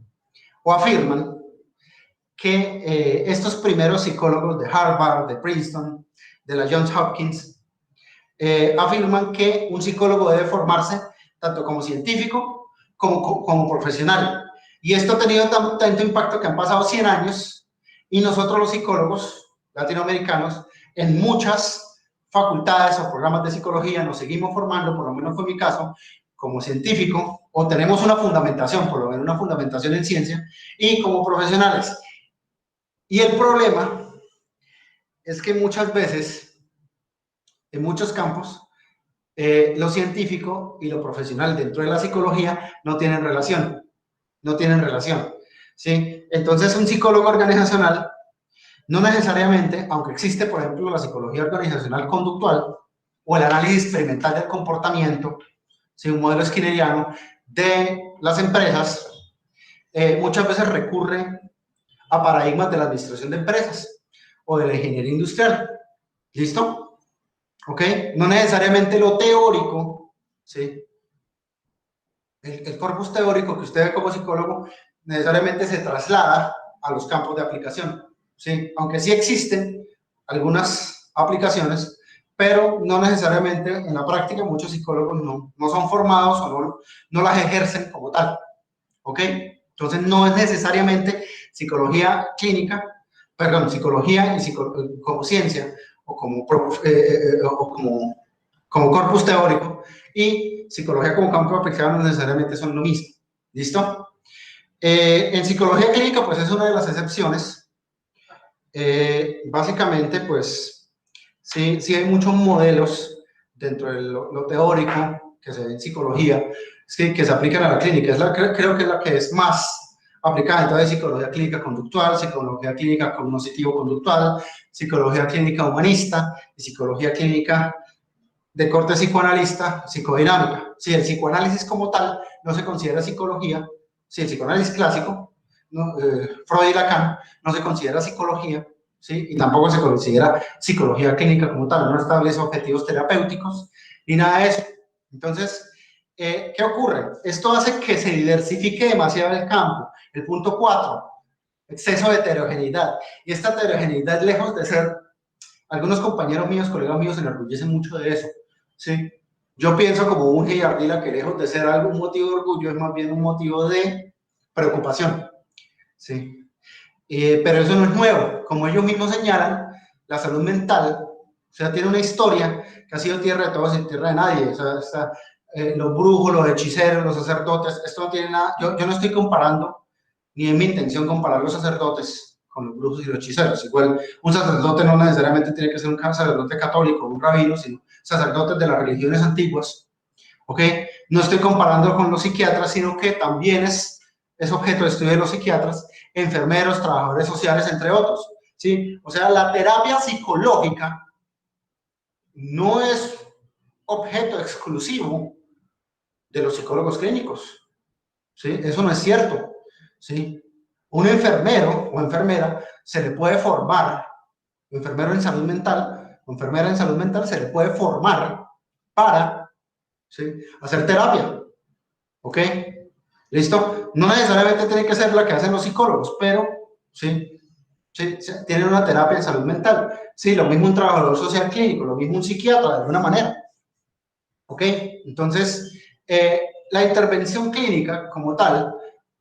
o afirman que estos primeros psicólogos de Harvard, de Princeton, de la Johns Hopkins, afirman que un psicólogo debe formarse tanto como científico como profesional. Y esto ha tenido tanto impacto que han pasado 100 años y nosotros los psicólogos latinoamericanos en muchas facultades o programas de psicología nos seguimos formando, por lo menos fue mi caso, como científico, o tenemos una fundamentación, por lo menos una fundamentación en ciencia, y como profesionales. Y el problema es que muchas veces, en muchos campos, lo científico y lo profesional dentro de la psicología no tienen relación, ¿sí? Entonces, un psicólogo organizacional, no necesariamente, aunque existe, por ejemplo, la psicología organizacional conductual o el análisis experimental del comportamiento, ¿sí?, un modelo skinneriano de las empresas, muchas veces recurre a paradigmas de la administración de empresas o de la ingeniería industrial. ¿Listo? ¿Ok? No necesariamente lo teórico, ¿sí? El corpus teórico que usted ve como psicólogo necesariamente se traslada a los campos de aplicación, ¿sí? Aunque sí existen algunas aplicaciones, pero no necesariamente en la práctica muchos psicólogos no son formados o no las ejercen como tal, ¿ok? Entonces no es necesariamente psicología clínica, perdón, psicología y como ciencia o como corpus teórico y psicología como campo aplicado no necesariamente son lo mismo. ¿Listo? En psicología clínica, pues es una de las excepciones. Básicamente, pues sí hay muchos modelos dentro de lo teórico que se ve en psicología, que se aplican a la clínica. Creo que es la que es más aplicada. Entonces, psicología clínica conductual, psicología clínica cognitivo-conductual, psicología clínica humanista y psicología clínica de corte psicoanalista, psicodinámica. Si el psicoanálisis como tal no se considera psicología, si el psicoanálisis clásico, ¿no? Freud y Lacan, no se considera psicología, ¿sí? Y tampoco se considera psicología clínica como tal, no establece objetivos terapéuticos ni nada de eso. Entonces, ¿qué ocurre? Esto hace que se diversifique demasiado el campo. El punto 4, exceso de heterogeneidad. Y esta heterogeneidad, lejos de ser, algunos compañeros míos, colegas míos, se enorgullecen mucho de eso, ¿sí? Yo pienso como un Ardila que lejos de ser algún motivo de orgullo, es más bien un motivo de preocupación, ¿sí? Pero eso no es nuevo. Como ellos mismos señalan, la salud mental, o sea, tiene una historia que ha sido tierra de todos y tierra de nadie. O sea, los brujos, los hechiceros, los sacerdotes, esto no tiene nada. Yo no estoy comparando, ni es mi intención comparar los sacerdotes con los brujos y los hechiceros. Igual, un sacerdote no necesariamente tiene que ser un sacerdote católico, un rabino, sino sacerdotes de las religiones antiguas. ¿Ok? No estoy comparando con los psiquiatras, sino que también es objeto de estudio de los psiquiatras, enfermeros, trabajadores sociales, entre otros. ¿Sí? O sea, la terapia psicológica no es objeto exclusivo de los psicólogos clínicos. ¿Sí? Eso no es cierto. ¿Sí? Un enfermero o enfermera se le puede formar, enfermero en salud mental o enfermera en salud mental se le puede formar para, ¿sí?, hacer terapia. ¿Ok? ¿Listo? No necesariamente tiene que ser la que hacen los psicólogos, pero sí, sí, tienen una terapia en salud mental. Sí, lo mismo un trabajador social clínico, lo mismo un psiquiatra, de alguna manera. ¿Ok? Entonces, la intervención clínica como tal,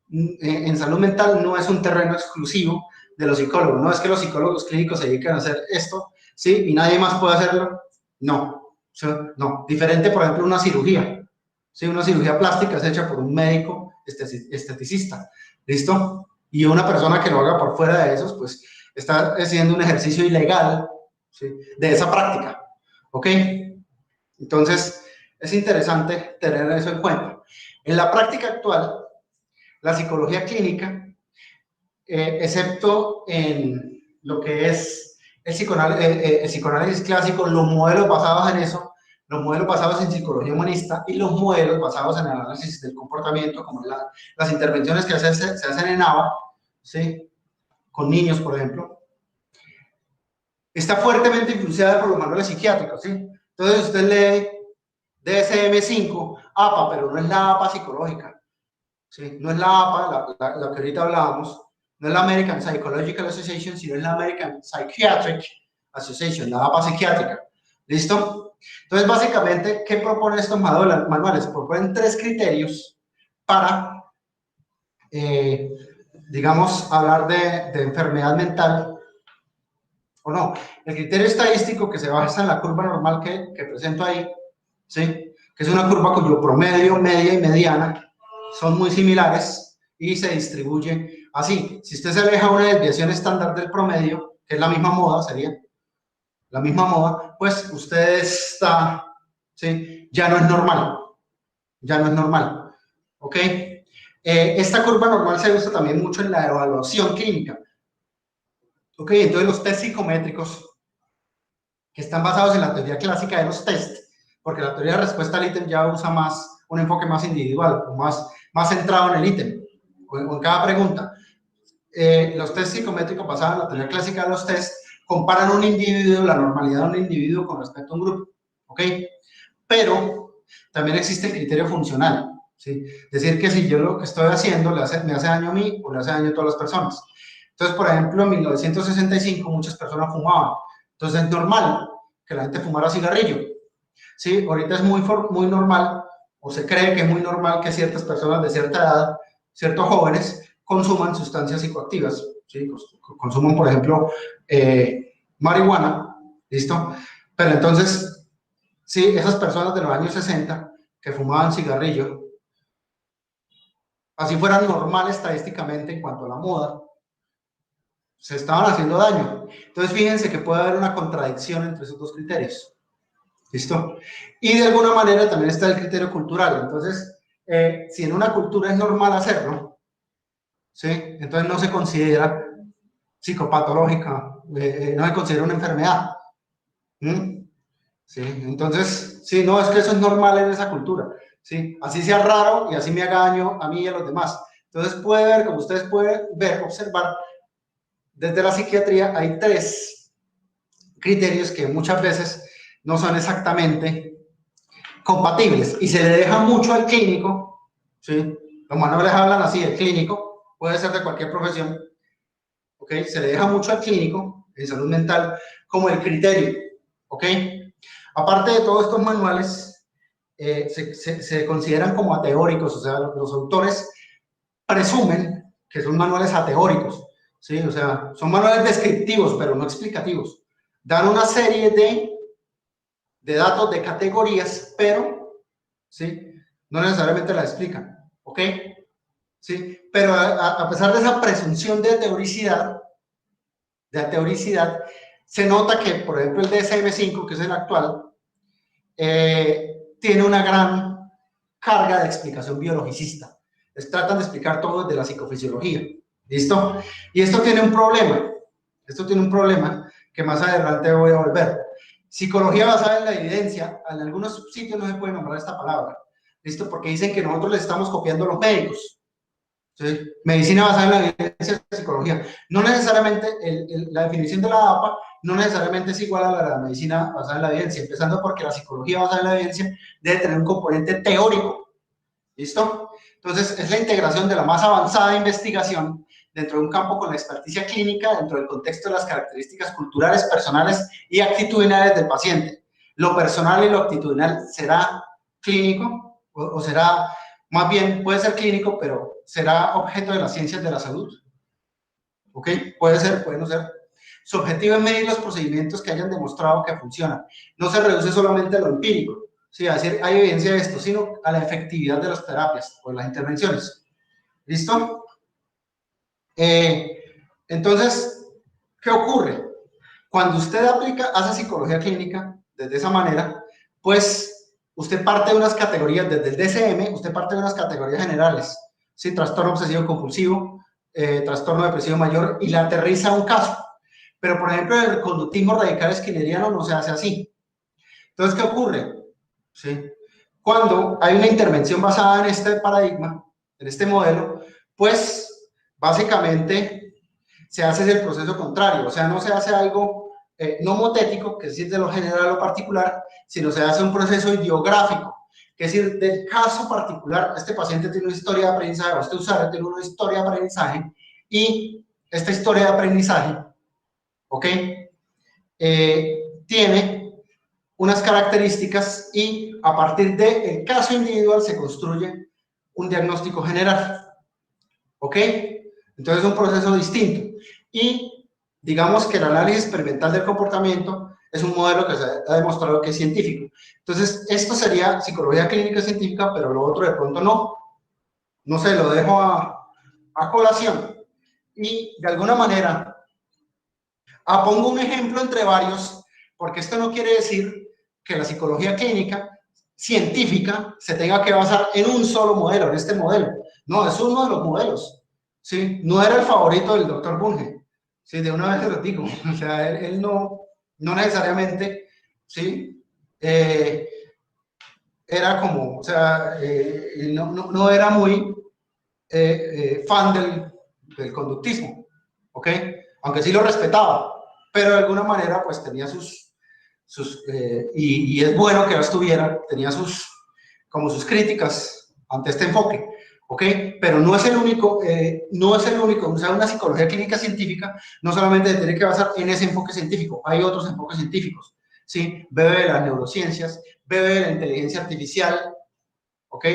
en salud mental, no es un terreno exclusivo de los psicólogos. No es que los psicólogos clínicos se dediquen a hacer esto, ¿sí? Y nadie más puede hacerlo. No, no. Diferente, por ejemplo, una cirugía. ¿Sí? Una cirugía plástica es hecha por un médico esteticista. ¿Listo? Y una persona que lo haga por fuera de esos, pues está haciendo un ejercicio ilegal, ¿sí?, de esa práctica. ¿Ok? Entonces, es interesante tener eso en cuenta. En la práctica actual, la psicología clínica, excepto en lo que es el psicoanálisis clásico, los modelos basados en eso, los modelos basados en psicología humanista y los modelos basados en el análisis del comportamiento, como las intervenciones que se hacen en ABA, ¿sí?, con niños, por ejemplo, está fuertemente influenciada por los manuales psiquiátricos, ¿sí? Entonces usted lee DSM-5, APA, pero no es la APA psicológica, ¿sí? No es la APA, la que ahorita hablábamos, no es la American Psychological Association, sino es la American Psychiatric Association, la APA psiquiátrica. ¿Listo? Entonces, básicamente, ¿qué proponen estos manuales? Proponen 3 criterios para, digamos, hablar de enfermedad mental o no. El criterio estadístico, que se basa en la curva normal que presento ahí, ¿sí?, que es una curva cuyo promedio, media y mediana son muy similares y se distribuye así. Si usted se aleja una desviación estándar del promedio, que es la misma moda, sería la misma moda, pues usted está, ¿sí?, ya no es normal, ya no es normal, ¿ok? Esta curva normal se usa también mucho en la evaluación clínica, ¿ok? Entonces los test psicométricos, que están basados en la teoría clásica de los test, porque la teoría de respuesta al ítem ya usa más un enfoque más individual, o más centrado en el ítem, o en cada pregunta. Los test psicométricos basados en la teoría clásica de los test comparan un individuo, la normalidad de un individuo con respecto a un grupo, ¿ok? Pero también existe el criterio funcional, ¿sí? Es decir, que si yo lo que estoy haciendo me hace daño a mí o le hace daño a todas las personas. Entonces, por ejemplo, en 1965 muchas personas fumaban. Entonces es normal que la gente fumara cigarrillo. ¿Sí? Ahorita es muy normal, o se cree que es muy normal que ciertas personas de cierta edad, ciertos jóvenes, consuman sustancias psicoactivas. ¿Sí? Consuman, por ejemplo, marihuana. ¿Listo? Pero entonces, sí, esas personas de los años 60 que fumaban cigarrillo, así fueran normales estadísticamente en cuanto a la moda, se estaban haciendo daño. Entonces, fíjense que puede haber una contradicción entre esos 2 criterios. ¿Listo? Y de alguna manera también está el criterio cultural. Entonces, si en una cultura es normal hacerlo, ¿sí?, entonces no se considera psicopatológica, no se considera una enfermedad. ¿Sí? Entonces, sí, no, es que eso es normal en esa cultura. ¿Sí? Así sea raro y así me haga daño a mí y a los demás. Entonces, puede ver, como ustedes pueden ver, observar, desde la psiquiatría hay 3 criterios que muchas veces no son exactamente compatibles y se le deja mucho al clínico, ¿sí? Los manuales hablan así, el clínico, puede ser de cualquier profesión, ¿ok? Se le deja mucho al clínico en salud mental como el criterio, ¿ok? Aparte de todos estos manuales, se consideran como ateóricos, o sea, los autores presumen que son manuales ateóricos, ¿sí? O sea, son manuales descriptivos, pero no explicativos. Dan una serie de datos, de categorías, pero, ¿sí? No necesariamente la explican, ¿ok? ¿Sí? Pero a pesar de esa presunción de teoricidad, se nota que, por ejemplo, el DSM-5, que es el actual, tiene una gran carga de explicación biologicista. Tratan de explicar todo desde la psicofisiología. ¿Listo? Y esto tiene un problema. Esto tiene un problema que más adelante voy a volver. Psicología basada en la evidencia. En algunos sitios no se puede nombrar esta palabra. ¿Listo? Porque dicen que nosotros les estamos copiando a los médicos. ¿Sí? Medicina basada en la evidencia de psicología. No necesariamente la definición de la APA no necesariamente es igual a la medicina basada en la evidencia, empezando porque la psicología basada en la evidencia debe tener un componente teórico. ¿Listo? Entonces, es la integración de la más avanzada investigación dentro de un campo con la experticia clínica, dentro del contexto de las características culturales, personales y actitudinales del paciente. Lo personal y lo actitudinal será clínico o será, más bien, puede ser clínico, pero será objeto de las ciencias de la salud. ¿Ok? Puede ser, puede no ser. Su objetivo es medir los procedimientos que hayan demostrado que funcionan. No se reduce solamente a lo empírico, sí, a decir, hay evidencia de esto, sino a la efectividad de las terapias o de las intervenciones. ¿Listo? Entonces, ¿qué ocurre? Cuando usted hace psicología clínica desde esa manera, pues usted parte de unas categorías, desde el DSM, usted parte de unas categorías generales, ¿sí? Trastorno obsesivo compulsivo, trastorno depresivo mayor, y la aterriza a un caso. Pero, por ejemplo, el conductismo radical esquileriano no se hace así. Entonces, ¿qué ocurre? ¿Sí? Cuando hay una intervención basada en este paradigma, en este modelo, pues básicamente se hace el proceso contrario, o sea, no se hace algo no motético, que es decir, de lo general a lo particular, sino se hace un proceso ideográfico, que es decir, del caso particular, este paciente tiene una historia de aprendizaje, o este usuario tiene una historia de aprendizaje, y esta historia de aprendizaje, ¿ok? Tiene unas características y a partir del caso individual se construye un diagnóstico general, ¿ok? Entonces es un proceso distinto. Y digamos que el análisis experimental del comportamiento es un modelo que se ha demostrado que es científico. Entonces, esto sería psicología clínica científica, pero lo otro de pronto no. No sé, lo dejo a colación. Y de alguna manera, pongo un ejemplo entre varios, porque esto no quiere decir que la psicología clínica científica se tenga que basar en un solo modelo, en este modelo. No, es uno de los modelos. ¿Sí? No era el favorito del doctor Bunge. ¿Sí? De una vez te lo digo. O sea, él no necesariamente, ¿sí? Era como, o sea, no era muy fan del conductismo, ¿ok? Aunque sí lo respetaba, pero de alguna manera pues tenía y es bueno que lo estuviera, tenía como sus críticas ante este enfoque, ¿ok? Pero no es el único, o sea, una psicología clínica científica no solamente se tiene que basar en ese enfoque científico, hay otros enfoques científicos, ¿sí? Bebe de las neurociencias, bebe de la inteligencia artificial, ¿ok?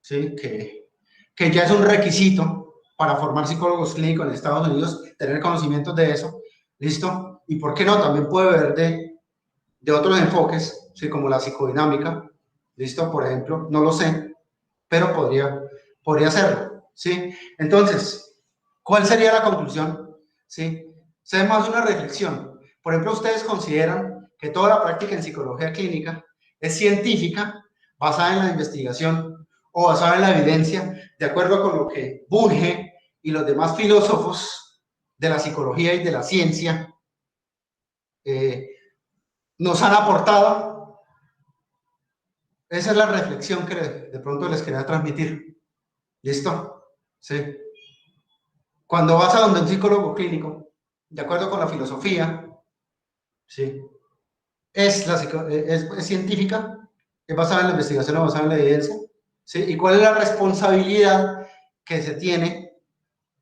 ¿Sí? Que ya es un requisito para formar psicólogos clínicos en Estados Unidos, tener conocimientos de eso, ¿listo? Y por qué no, también puede ver de otros enfoques, ¿sí? Como la psicodinámica, ¿listo? Por ejemplo, no lo sé, pero podría hacerlo, ¿sí? Entonces, ¿cuál sería la conclusión? ¿Sí? Es más una reflexión. Por ejemplo, ustedes consideran que toda la práctica en psicología clínica es científica, basada en la investigación o basada en la evidencia, de acuerdo con lo que Bunge y los demás filósofos de la psicología y de la ciencia nos han aportado. Esa es la reflexión que de pronto les quería transmitir. ¿Listo? Sí. Cuando vas a donde un psicólogo clínico, de acuerdo con la filosofía, ¿sí? Es científica, es basada en la investigación, es basada en la evidencia, ¿sí? ¿Y cuál es la responsabilidad que se tiene,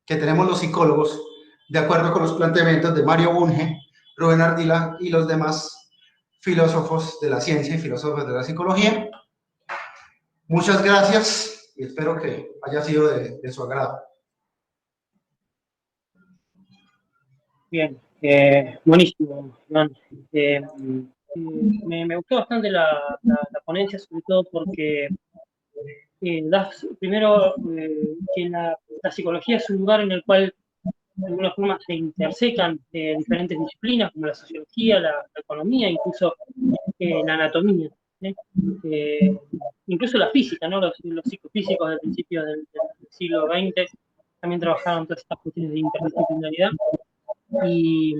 que tenemos los psicólogos, de acuerdo con los planteamientos de Mario Bunge, Rubén Ardila y los demás filósofos de la ciencia y filósofos de la psicología? Muchas gracias y espero que haya sido de su agrado. Bien, buenísimo, Iván. Me gustó bastante la ponencia, sobre todo porque das primero que la psicología es un lugar en el cual de alguna forma se intersecan diferentes disciplinas como la sociología, la economía, incluso la anatomía, ¿sí? Incluso la física, ¿no? Los psicofísicos del principio del siglo XX también trabajaron todas estas cuestiones de interdisciplinaridad y,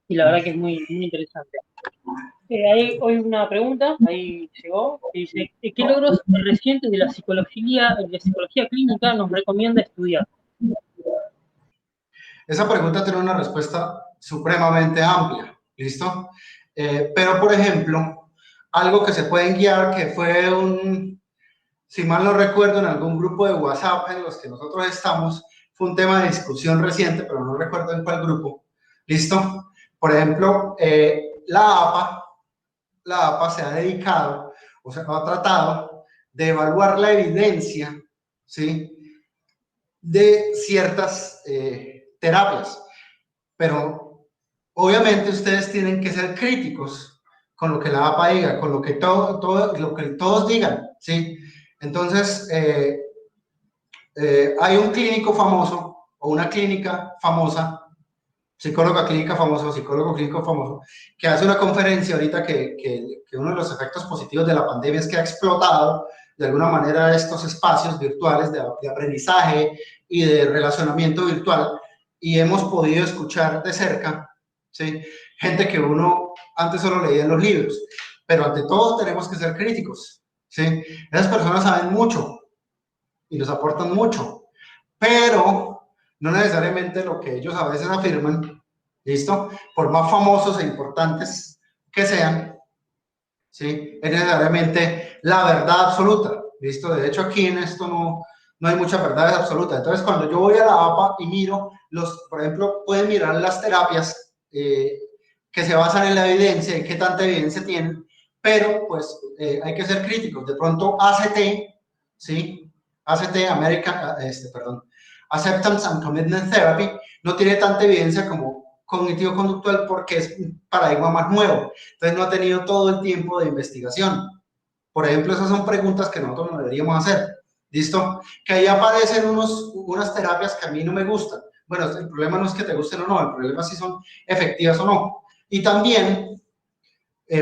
y la verdad que es muy, muy interesante. Hay hoy una pregunta, ahí llegó, que dice, ¿qué logros recientes de de psicología clínica nos recomienda estudiar? Esa pregunta tiene una respuesta supremamente amplia, ¿listo? Pero, por ejemplo, algo que se pueden guiar, que fue si mal no recuerdo, en algún grupo de WhatsApp en los que nosotros estamos, fue un tema de discusión reciente, pero no recuerdo en cuál grupo, ¿listo? Por ejemplo, la APA se ha dedicado, o sea, ha tratado de evaluar la evidencia, ¿sí? De ciertas terapias. Pero obviamente ustedes tienen que ser críticos con lo que la APA diga, con lo que, lo que todos digan, ¿sí? Entonces, hay un clínico famoso o una clínica famosa, psicóloga clínica famosa o psicólogo clínico famoso, que hace una conferencia ahorita que uno de los efectos positivos de la pandemia es que ha explotado de alguna manera estos espacios virtuales de aprendizaje y de relacionamiento virtual, y hemos podido escuchar de cerca, ¿sí? Gente que uno antes solo leía en los libros, pero ante todo tenemos que ser críticos, ¿sí? Esas personas saben mucho y nos aportan mucho, pero no necesariamente lo que ellos a veces afirman, ¿listo? Por más famosos e importantes que sean, ¿sí? Es necesariamente la verdad absoluta, ¿listo? De hecho, aquí en esto no hay mucha verdad absoluta. Entonces, cuando yo voy a la APA y miro, por ejemplo, pueden mirar las terapias que se basan en la evidencia y qué tanta evidencia tienen, pero pues hay que ser críticos. De pronto, ACT, ¿sí? ACT, perdón, Acceptance and Commitment Therapy, no tiene tanta evidencia como cognitivo-conductual porque es un paradigma más nuevo. Entonces no ha tenido todo el tiempo de investigación. Por ejemplo, esas son preguntas que nosotros no deberíamos hacer. ¿Listo? Que ahí aparecen unas terapias que a mí no me gustan. Bueno, el problema no es que te gusten o no, el problema es si son efectivas o no. Y también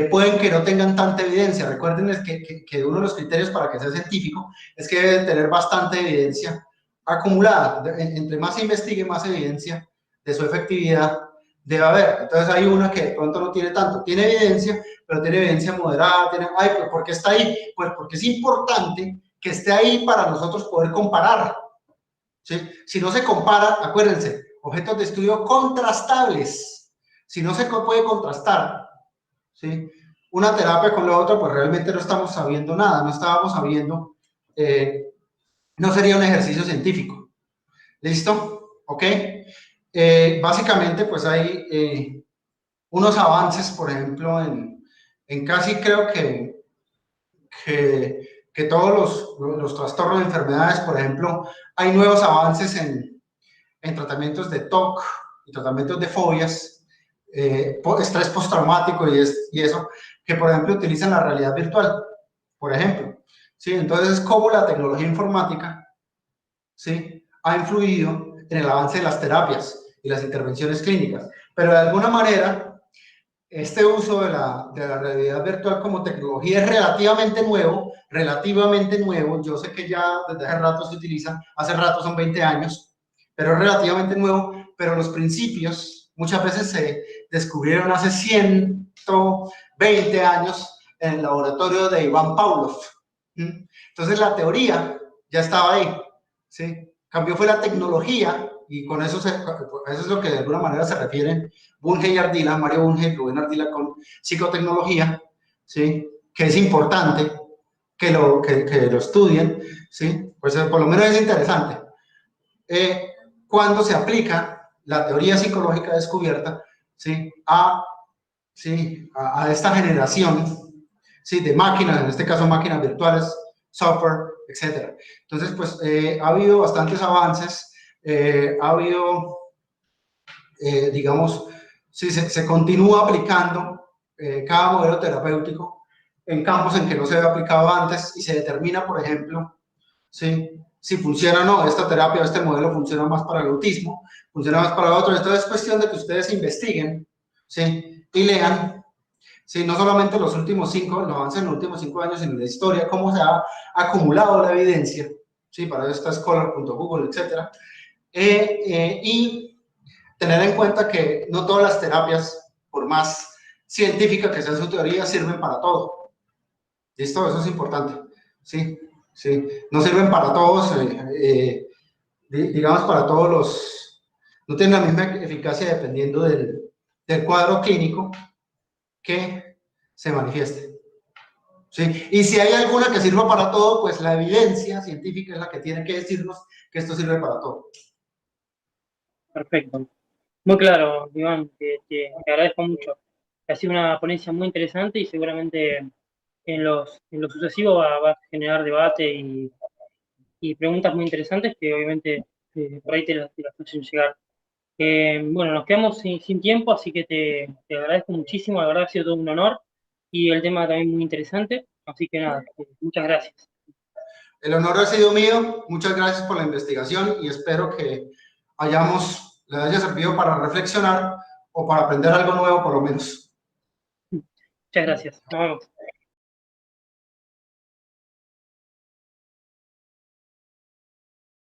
pueden que no tengan tanta evidencia. Recuerden que uno de los criterios para que sea científico es que debe tener bastante evidencia acumulada. Entre más se investigue, más evidencia de su efectividad debe haber. Entonces hay una que de pronto no tiene tanto. Tiene evidencia, pero tiene evidencia moderada. Ay, pues ¿por qué está ahí? Pues porque es importante que esté ahí para nosotros poder comparar, ¿sí? Si no se compara, acuérdense, objetos de estudio contrastables. Si no se puede contrastar, ¿sí? Una terapia con la otra, pues realmente no estamos sabiendo nada, no estábamos sabiendo, no sería un ejercicio científico. ¿Listo? ¿Ok? Básicamente, pues hay unos avances, por ejemplo, en casi creo que todos los trastornos de enfermedades, por ejemplo, hay nuevos avances en tratamientos de TOC y tratamientos de fobias, estrés postraumático y eso, que por ejemplo utilizan la realidad virtual, por ejemplo. ¿Sí? Entonces, cómo la tecnología informática, ¿sí?, ha influido en el avance de las terapias y las intervenciones clínicas. Pero de alguna manera, este uso de la realidad virtual como tecnología es relativamente nuevo. Yo sé que ya desde hace rato se utiliza, hace rato son 20 años, pero es relativamente nuevo, pero los principios muchas veces se descubrieron hace 120 años en el laboratorio de Iván Pavlov. Entonces la teoría ya estaba ahí, ¿sí? Cambio fue la tecnología y con eso, eso es lo que de alguna manera se refieren Bunge y Ardila, Mario Bunge y Rubén Ardila con psicotecnología, ¿sí? Que es importante que lo estudien, ¿sí? Pues por lo menos es interesante. Cuando se aplica la teoría psicológica descubierta, ¿sí? A esta generación, ¿sí? De máquinas, en este caso máquinas virtuales, software, etc. Entonces, pues ha habido bastantes avances, ha habido, digamos, sí, se continúa aplicando cada modelo terapéutico en campos en que no se había aplicado antes y se determina, por ejemplo, ¿sí? Si funciona o no, esta terapia, este modelo funciona más para el autismo, funciona más para el otro. Entonces es cuestión de que ustedes investiguen, ¿sí? Y lean, ¿sí? No solamente los últimos 5, los avances en los últimos 5 años, sino la historia, cómo se ha acumulado la evidencia, ¿sí? Para eso está Scholar.google, etc. Y tener en cuenta que no todas las terapias, por más científica que sea su teoría, sirven para todo. ¿Listo? Eso es importante, ¿sí? Sí, no sirven para todos, digamos, para todos los, no tienen la misma eficacia dependiendo del cuadro clínico que se manifieste. ¿Sí? Y si hay alguna que sirva para todo, pues la evidencia científica es la que tiene que decirnos que esto sirve para todo. Perfecto. Muy claro, Iván, te agradezco mucho. Ha sido una ponencia muy interesante y seguramente en lo sucesivo va a generar debate y preguntas muy interesantes que obviamente por ahí te las hacen llegar. Bueno, nos quedamos sin tiempo, así que te agradezco muchísimo, la verdad ha sido todo un honor y el tema también muy interesante, así que nada, muchas gracias. El honor ha sido mío, muchas gracias por la investigación y espero que les haya servido para reflexionar o para aprender algo nuevo por lo menos. Muchas gracias, nos vemos.